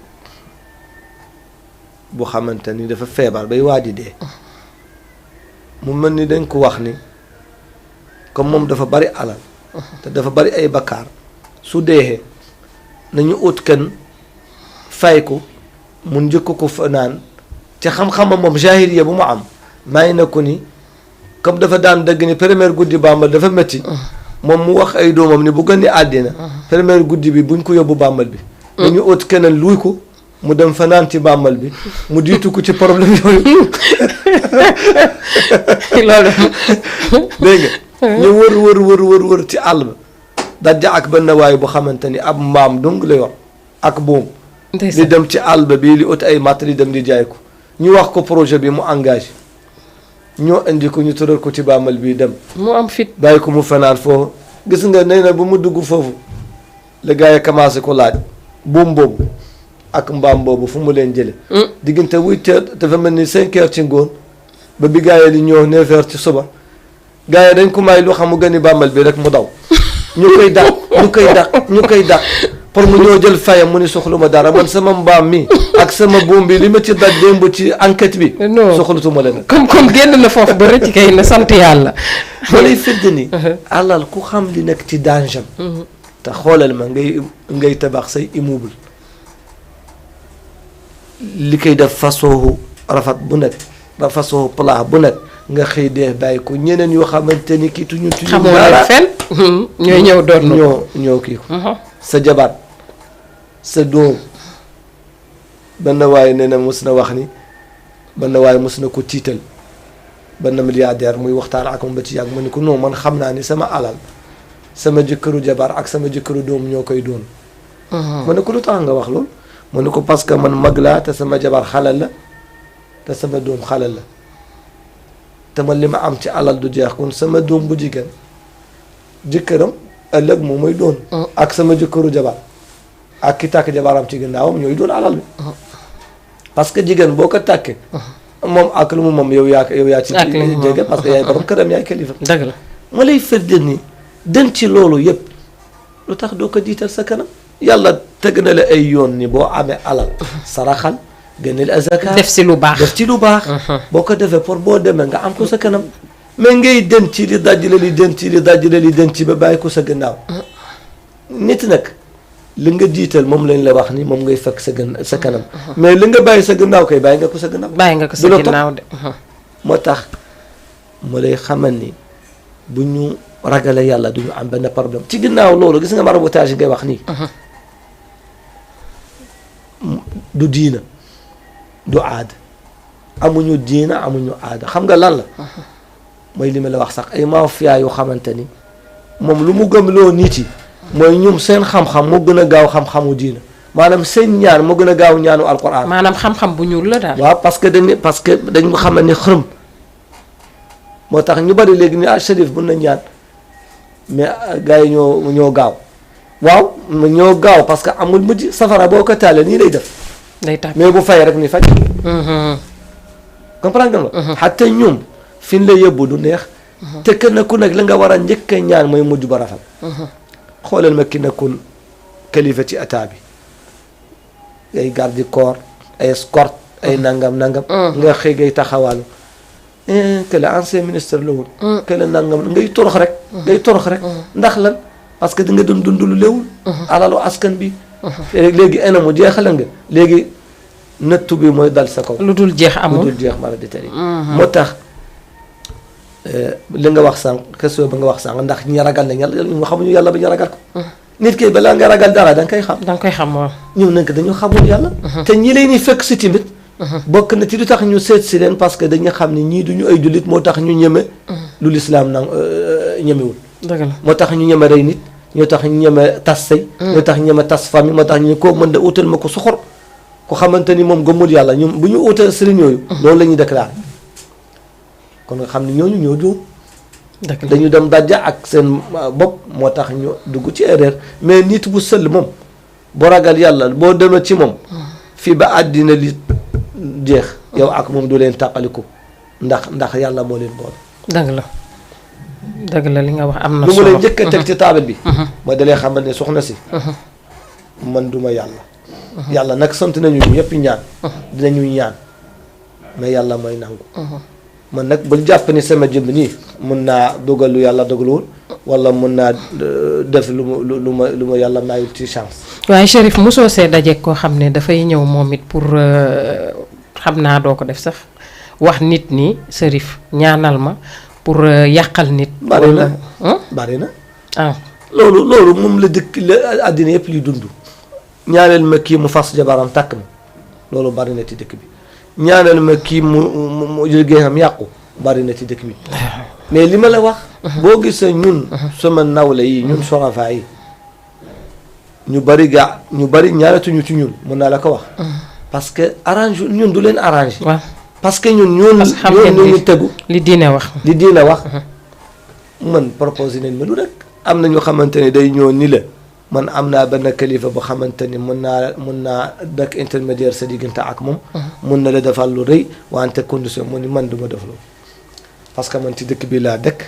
bu xamante ni dafa feebar bay waaji dee mu mel ni dañ ko wax ni comme moom dafa bari alal te dafa bari ay bakkaar su deexee nañu ut kenn fay ko mu njëkk ko fa naan ci xam-xamam moom jahiliya bu mu am may na ko ni comme dafa daan dëgg ni première guddi bàmbal dafa métti moom mu wax ay doomam ni bu gën di àddina première guddi bi buñ ko yóbbu bàmbal bi dañu ut keneen luy ko mu dem fanaan ci bàmbal bi mu diitu ko ci problème yooyu loolu dégg nga ñu wër ci àll ba dajja ak benn waay bu xamante ni ab mbaam dong la yor ak boom di dem ci àll ba bii li ut ay matériel dem di jaay ko ñu wax ko projet bi mu engagé ñoo indi ko ñu tëral ko ci bàmbal bii dem mu am fit bàyyi ko mu fanaan foofu gis nga nee na bu mu dugg foofu la gars yi commencé ko laaj boom boobu ak mbaam boobu fu mu leen jële diggante 8 heures dafa mel ni 5 heures ci ngoon ba bi gars yi di ñëw 9 heures ci suba gars yi dañ ko may lu xam mu gën a bàmbal bi rek mu daw ñu koy dàq pour mu ñëw jël fayam mu ni soxlu ma dara man sama mbaam mi ak sama buum bi li ma ci daj démb ci enquête bi soxlutuma leen comme génn na foofu ba rëcc kay na sant yàlla ba lay fedd ni alal ku xam li nekk ci danger te xoolal ma ngay tabax say immeuble li koy def façon rafet bu nekk façon plat bu nekk nga xëy dee bàyyi ko ñeneen yoo xamante ni kii tuñu xamoo leen fenn ñooy ñëw doon ñoo kii ko sa jabaat sa doom benn waaye nee na mos na wax ni benn waaye mos na ko tiital benn milliardaire muy waxtaan ak moom ba ci yàgg mu ne ko non man xam naa ni sama alal sama jëkkëru jabar ak sama jëkkëru doom ñoo koy doon mu ne ko lu tax nga wax loolu mu ne ko parce que man mag laa te sama jabar xalal la te sama doom xalal la te man li ma am ci alal du jeex kon sama doom bu jigéen jëkkëram ëllëg moom mooy doon ak sama jëkkëru jabar ak ki tàkk jabaram ci ginnaawam ñooy doon alal bi parce que jigéen boo ko tàkkee moom ak lu mu moom yow yaa ci jege parce que yaay borom këram yaay kilifa dëgg la ma lay firndeel ni den ci loolu yëpp lu tax doo ko jiital sa kanam yàlla teg na la ay yoon ni boo amee alal saraxal génneel azaka def ci lu baax boo ko defee pour boo demee nga am ko sa kanam mais ngay den ci di dajale li den ci di dajale li den ci ba bàyyi ko sa gannaaw nit nag li nga jiital moom lañ la wax ni moom ngay fekk sa kanam mais li nga bàyyi sa gannaaw koy bàyyi nga ko sa gannaaw de moo tax mu lay xamal ni bu ñu ragale yàlla du ñu am benn problème ci ginnaaw loolu gis nga maraboutage yi ngay wax nii du diina du aada amuñu diina amuñu aada xam nga lan la mooy li ma la wax sax ay mafia yoo xamante ni moom lu mu gëm loo nit yi mooy ñoom seen xam-xam moo gën a gaaw xam-xamu diina maanaam seen ñaan moo gën a gaaw ñaanu alquran maanaam xam-xam bu ñuul la daal waaw parce que dañ ko xamal ni xërëm moo tax ñu bari léegi ni Chérif bu na ñaan mais gars yi ñoo gaaw waaw ñoo gaaw parce que amul mujj safara boo ko taalee nii lay def day tàkk mais bu fay rek ni faj comprendre nga la xatta ñoom fi ñu la yóbbu du neex te kenn ku nekk la nga war a njëkk a ñaan mooy mujj ba rafet xoolal ma ki nekkoon kilifa ci état bi ay garde corps ay escorte ay nangam nga xëy ngay taxawaalu que le ancien ministre la woon que le nangam ngay torox rek ndax lan parce que da nga doon dund lu léewul alalu askan bi léegi ena mu jeexala nga léegi nattu bi mooy dal sa kaw lu dul jeex amul lu dul jeex mara di tari moo tax li nga wax sànq question ba nga wax sànq ndax ñi ragal nañ yàlla ñu xamuñu yàlla ba ñu ragal ko nit ki balaa nga ragal dara da nga koy xam waaw ñëw nag dañu xamul yàlla te ñi leen ni fekk si timit bokk na ci lu tax ñu seet si leen parce que dañu xam ne ñii duñu ay jullit moo tax ñu ñeme lu lislaam nag ñemewul dëgg la moo tax ñu ñeme rey nit ñoo tax ñu ñeme tas sëy ñoo tax ñu ñeme tas famille moo tax ñu ko mën da utal ma ko soxor ko xamante ni moom gëmul yàlla ñoom bu ñu utal sëriñ yooyu loolu la ñuy déclaré kon nga xam ne ñooñu ñoo juum dañu dem dajja ak seen bopp moo tax ñu dugg ci erreur mais nit bu sëll moom boo ragal yàlla boo demee ci moom fii ba àddina li jeex yow ak moom du leen tàqaliku ndax yàlla moo leen boole dëgg la li nga wax am na lu solo mu lay njëkk a teg ci taabal bi mooy dalee xamal ne soxna si man duma yàlla nag sant nañu ñu yëpp ñaan dinañu ñaan mais yàlla mooy nangu man nag bul jàpp ni sama jëmb nii mun naa dogal lu yàlla dogaluwul wala mun naa def lu ma yàlla mayul ci chance waaye Cherif mosoo see daje koo xam ne dafay ñëw moom it pour xam naa doo ko def sax wax nit ni Cherif ñaanal ma pour yàqal nit bari na loolu moom la dëkk la àddina yëpp li dund ñaanal ma kii mu fas jabaram takk ma loolu bari na ci dëkk bi ñaanal ma kii mu liggéeyam yàqu bari na ci dëkk bi mais li ma la wax boo gisee ñun sama nawle yi ñun sorafa yi ñu bari ñaanatuñu ci ñun mun naa la ko wax parce que arrange ñun du leen arrangé parce que ñun ñu tegu li diine wax man proposé nañ ma lu rek am na ñu xamante ne day ñëw ni la man am naa benn kilifa bu xamante ni mun naa nekk intermédiaire sa diggante ak moom mun na la defal lu rëy wante condition mu ni man du ma def loolu parce que man ci dëkk bi laa dëkk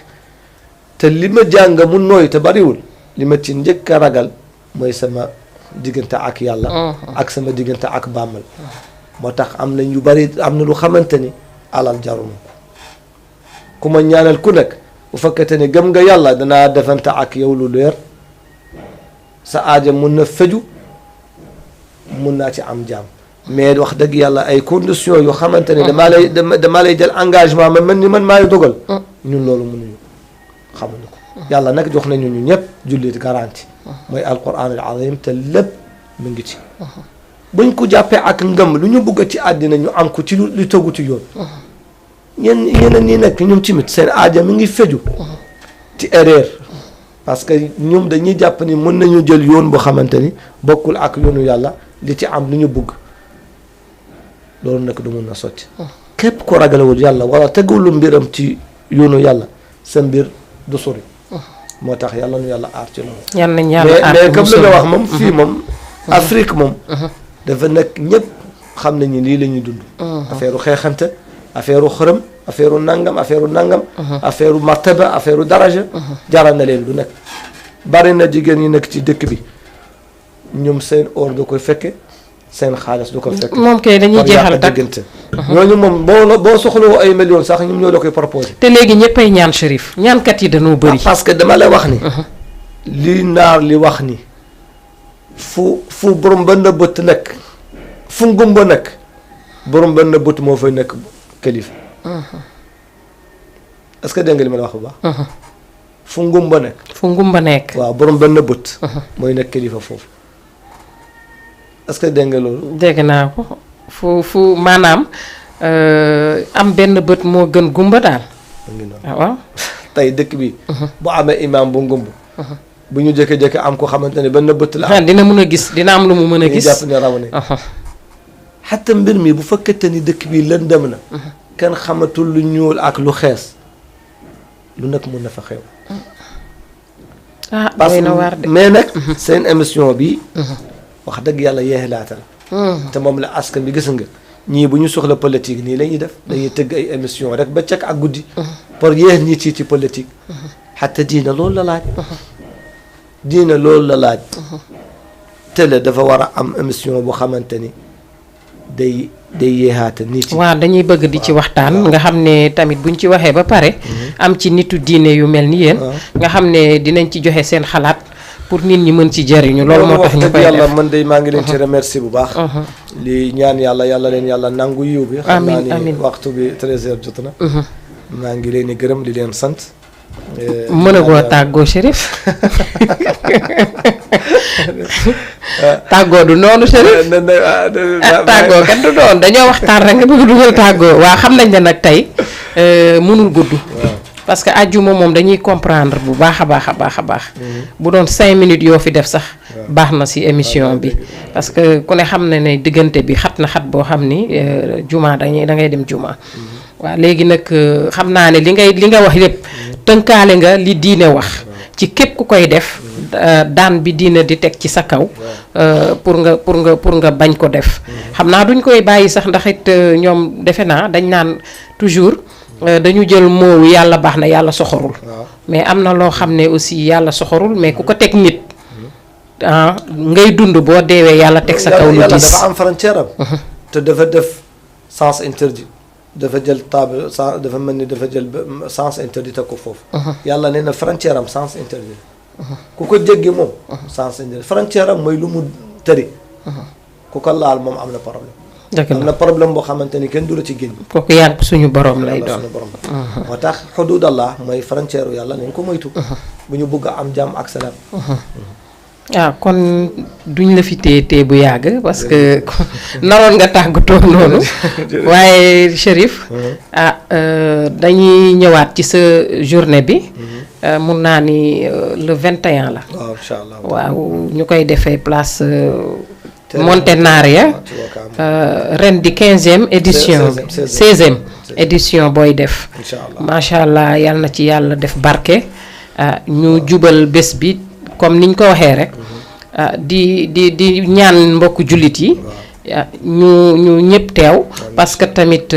te li ma jàng mu nooy te bariwul li ma ci njëkk a ragal mooy sama diggante ak yàlla ak sama diggante ak bàmmal moo tax am na ñu bari am na lu xamante ni alal jarul ko ku ma ñaanal ku nekk bu fekkete ne gëm nga yàlla danaa defante ak yow lu leer sa aaja mun na feju mun naa ci am jàmm mais wax dëgg yàlla ay conditions yoo xamante ne damaa lay jël engagement ma mel ni man maay dogal ñun loolu mënuñu xamuñu ko yàlla nag jox nañu ñu ñëpp jullit garanti mooy alquran al azim te lépp mu ngi ci buñ ko jàppee ak ngëm lu ñu bëgg ci àddina ñu am ko ci lu tegu ci yoon ñeneen ñi nekk ñoom tamit seen aaja mi ngi feju ci erreur parce que ñoom dañuy jàpp ni mën nañu jël yoon boo xamante ni bokkul ak yoonu yàlla li ci am lu ñu bëgg loolu nag du mun a sotti képp ko ragalewul yàlla wala tegul mbiram ci yoonu yàlla sa mbir du sori moo tax yàlla nu yàlla aar ci loolu mais comme li nga wax moom fii moom Afrique moom dafa nekk ñëpp xam nañu lii la ñuy dund affaire xeexante affaire xërëm affaire nangam affaire martaba affaire daraja jaral na leen lu nekk bari na jigéen ñi nekk ci dëkk bi ñoom seen or du koy fekke seen xaalis du ko fekke moom kay dañuy jeexal takk ñooñu moom boo soxlawoo ay millions sax ñoom ñoo la koy proposé te léegi ñëppay ñaan Cherif ñaankat yi dañoo bëri parce que dama lay wax ni li naar li wax ni fu borom benn bët nekk fu ngumba nekk borom benn bët moo fay nekk kilifa est-ce que dégg nga li ma la wax bu baax fu ngumba nekk waaw borom benn bët mooy nekk kilifa foofu est-ce que dégg nga loolu dégg naa ko fu maanaam am benn bët moo gën gumba daal waaw tey dëkk bi bu amee imam bu ngumb bu ñu jékki-jékki am ko xamante ne benn bët la dina mën a gis dina am lu mu mën a gis jàpp ne raw ne xatta mbir mi bu fekkente ni dëkk bi lëndëm na kenn xamatul lu ñuul ak lu xees lu nekk mun na fa xew parce que mais nag seen émission bi wax dëgg yàlla yeexlaata la te moom la askan bi gis nga ñii bu ñu soxla politique nii la ñuy def dañuy tëgg ay émission rek ba cak ak guddi pour yéex ñi ci politique xatta diina loolu la laaj télé dafa war a am émission boo xamante ni day yeexaate nit yi. waaw dañuy bëgg di ci waxtaan nga xam ne tamit buñ ci waxee ba pare am ci nitu diine yu mel ni yéen nga xam ne dinañ ci joxe seen xalaat pour nit ñi mën ci jëriñu loolu moo tax ñu koy def yàlla man de maa ngi leen ci remercier bu baax li ñaan yàlla leen yàlla nangu yiw bi xam naa ni waxtu bi 13h jot na maa ngi leen di gërëm di leen sant mën a goo tàggoo Chérif tàggoo du noonu Chérif tàggoo kat du doon dañoo waxtaan rek nga bëgg dugal tàggoo waa xam nañ ne nag tey mënul gudd parce que àjjuma moom dañuy comprendre bu baax a baax bu doon 5 minutes yoo fi def sax baax na ci émission bi parce que ku ne xam na ne diggante bi xat na xat boo xam ni juma da ngay dem juma waaw léegi nag xam naa ne li nga wax lépp tënkaale nga li diine wax ci képp ku koy def daan bi diine di teg ci sa kaw pour nga bañ ko def xam naa duñ koy bàyyi sax ndax it ñoom defe naa dañ naan toujours dañu jël moowu yàlla baax na yàlla soxorul mais am na loo xam ne aussi yàlla soxorul mais ku ko teg nit ngay dund boo deewee yàlla teg sa kaw lu diis dafa am frontière am te dafa def sens interdit dafa jël table dafa mel ni dafa jël sens interdit teg ko foofu yàlla nee na frontière am sens interdit ku ko jéggi moom sens interdit frontière am mooy lu mu tëri ku ko laal moom am na problème am na problème boo xamante ni kenn du la ci génn kooku yàgg suñu borom lay doon suñu borom moo tax xududallah mooy frontière yàlla nañ ko moytu bu ñu bëgg a am jàmm ak salaam kon duñ la fi téye bu yàgg parce que naroon nga tàggatoo noonu waaye Chérif dañuy ñëwaat ci sa journée bi mun naa ni le 21 la waaw incha allah waaw ñu koy defee place Montenaria ren di 15e édition 16e édition booy def macha allah yal na ci yàlla def barke ñu jubal bés bi comme niñ ko waxee rek di ñaan mbokku jullit yi ñu ñëpp teew parce que tamit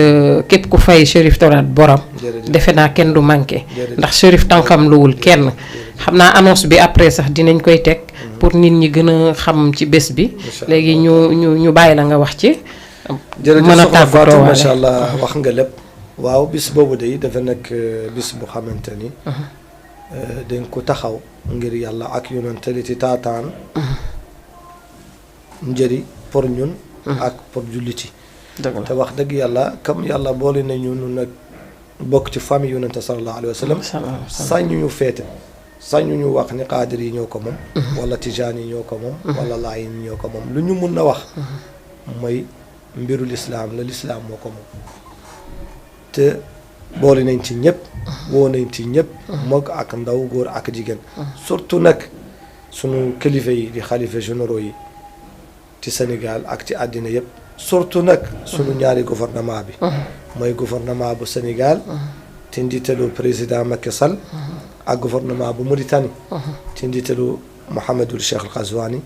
képp ku fay Chérif Tourate borom defe naa kenn du manqué ndax Chérif tànkam luwul kenn xam naa annonce bi après sax dinañ koy teg pour nit ñi gën a xam ci bés bi léegi ñu bàyyi la nga wax ci mën a tàggatoo macha allah wax nga lépp waaw bis boobu day dafa nekk bis bu xamante ni dañ ko taxaw ngir yàlla ak yonente li ci taataan njëri pour ñun ak pour julliti te wax dëgg yàlla comme yàlla boole nañu nu nag bokk ci famille yonente sallallahu alayhi wa sallam sañu ñu feete sañu ñu wax ni qaadir yi ñoo ko moom wala tijaan yi ñoo ko moom wala laayin yi ñoo ko moom lu ñu mun na wax mooy mbiru lislaam la lislaam moo ko moom te boole nañ ci ñëpp woo nañ ci ñëpp mag ak ndaw góor ak jigéen surtout nag sunu kilifa yi di xalifa généraux yi ci Sénégal ak ci àddina yëpp surtout nag sunu ñaari gouvernement bi mooy gouvernement bu Sénégal ci njiitalu président Macky Sall ak gouvernement bu Mauritanie ci njiitalu Mouhamadul Cheikh Al Ghazouani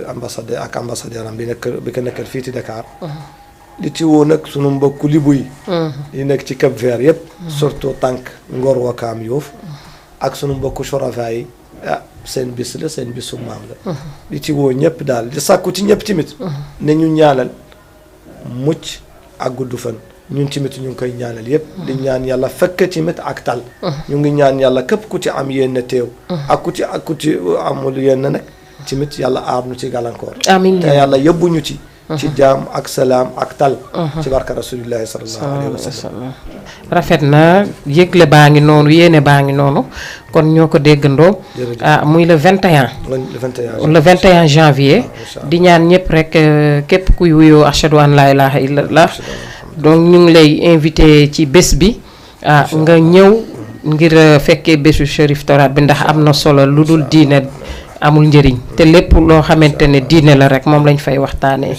ambassadeur ak ambassadeur am bi ko nekkal fii ci Dakar li ci woo nag sunu mbokku libu yi nekk ci Cap Vert yëpp surtout tànk Ngor Wakaam Yoof ak sunu mbokku Chorafa yi seen bis la seen bisu maam la li ci woo ñëpp daal di sàkku ci ñëpp tamit ne ñu ñaanal mucc ak gudd fan ñun tamit ñu ngi koy ñaanal yëpp di ñaan yàlla fekk tamit ak tal ñu ngi ñaan yàlla képp ku ci am yenn teew ak ku ci amul yenn nag tamit yàlla aar nu ci gàllankoor amiin te yàlla yóbbuñu ci jaam ak salaam ak tal ci barka rasulillahi sallallahu alayhi wa sallam rafet na yëgle baa ngi noonu yéene baa ngi noonu kon ñoo ko déggandoo muy le 21 le 21 janvier di ñaan ñëpp rek képp kuy wuyoo ashhadu an la ilaha illallah donc ñu ngi lay invité ci bés bi nga ñëw ngir fekkee bésu Chérif Tourate bi ndax am na solo lu dul diine amul njëriñ te lépp loo xamante ne diine la rek moom lañ fay waxtaanee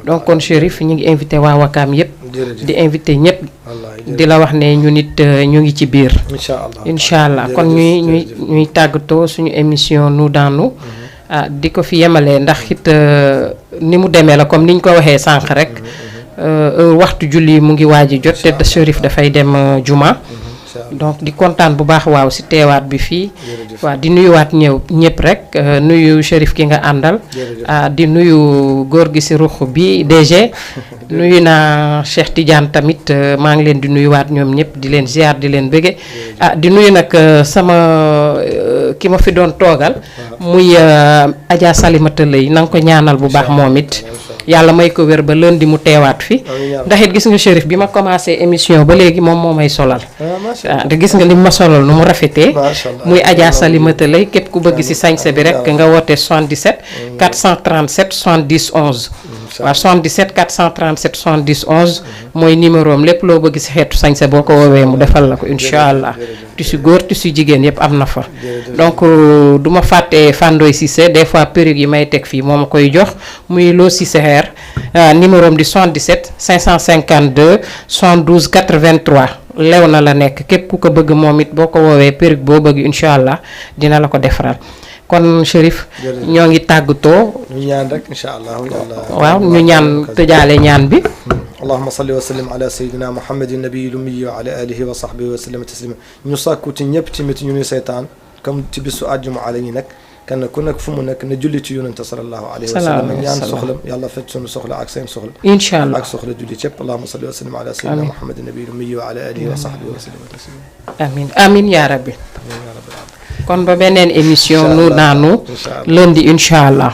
donc kon Chérif ñu ngi invité waa Wakaam yëpp di invité ñëpp di la wax ne ñu nit ñu ngi ci biir incha allah kon ñuy tàggatoo suñu émission nous dans nous di ko fi yemalee ndax it ni mu demee la comme niñ ko waxee sànq rek waxtu julli mu ngi waaj a jot te Chérif dafay dem juma donc di kontaan bu baax waaw si teewaat bi fii jërëjëf. waaw di nuyuwaat ñëpp rek nuyu Chérif ki nga àndal di nuyu góor gi si ruux bi DG nuyu naa Cheikh Tidiane tamit maa ngi leen di nuyuwaat ñoom ñëpp di leen ziar di leen bëgge di nuyu nag sama ki ma fi doon toogal muy Adja Salimata Lay na nga ko ñaanal bu baax moom it yàlla may ko wér ba lundi mu teewaat fi ndax it gis nga Chérif bi ma commencé émission ba léegi moom moo may solal te gis nga li ma solal nu mu rafetee muy Adja Salimata Lay képp ku bëgg si sañse bi rek nga woote 77 437 70 11 waaw 77 437 70 11 mooy numéro am lépp loo bëgg si xeetu sañse boo ko woowee mu defal la ko incha allah tissu góor tissu jigéen yëpp am na fa donc du ma fàtte Fandoy Cissé des fois perruque yi may teg fii moo ma koy jox muy Lo Cissé Hair numéro am di 77 552 72 83 lew na la nekk képp ku ko bëgg moom it boo ko woowee perruque boo bëgg incha allah dina la ko defaral kon Chérif ñoo ngi tàggatoo ñu ñaan rek incha allah waaw ñu ñaan tëjaale ñaan bi allahuma salli wa sallim ala sayidina muhammadin nabiyil ummi wa ala alihi wa sahbihi wa sallam taslima ñu sàkku ci ñëpp tamit ñu ni seetaan comme ci bisu àjjuma ala ñi nekk kenn ku nekk fu mu nekk na julli ci yonente sallallahu alayhi wa sallam ñaan soxlam yàlla faj sunu soxla ak seen soxla incha allah ak soxla julli ci yëpp allahuma salli wa sallim ala sayidina muhammadin nabiyil ummi wa ala alihi wa sahbihi wa sallam taslima amin amin ya rabbi kon ba beneen émission nu naanu lundi incha allah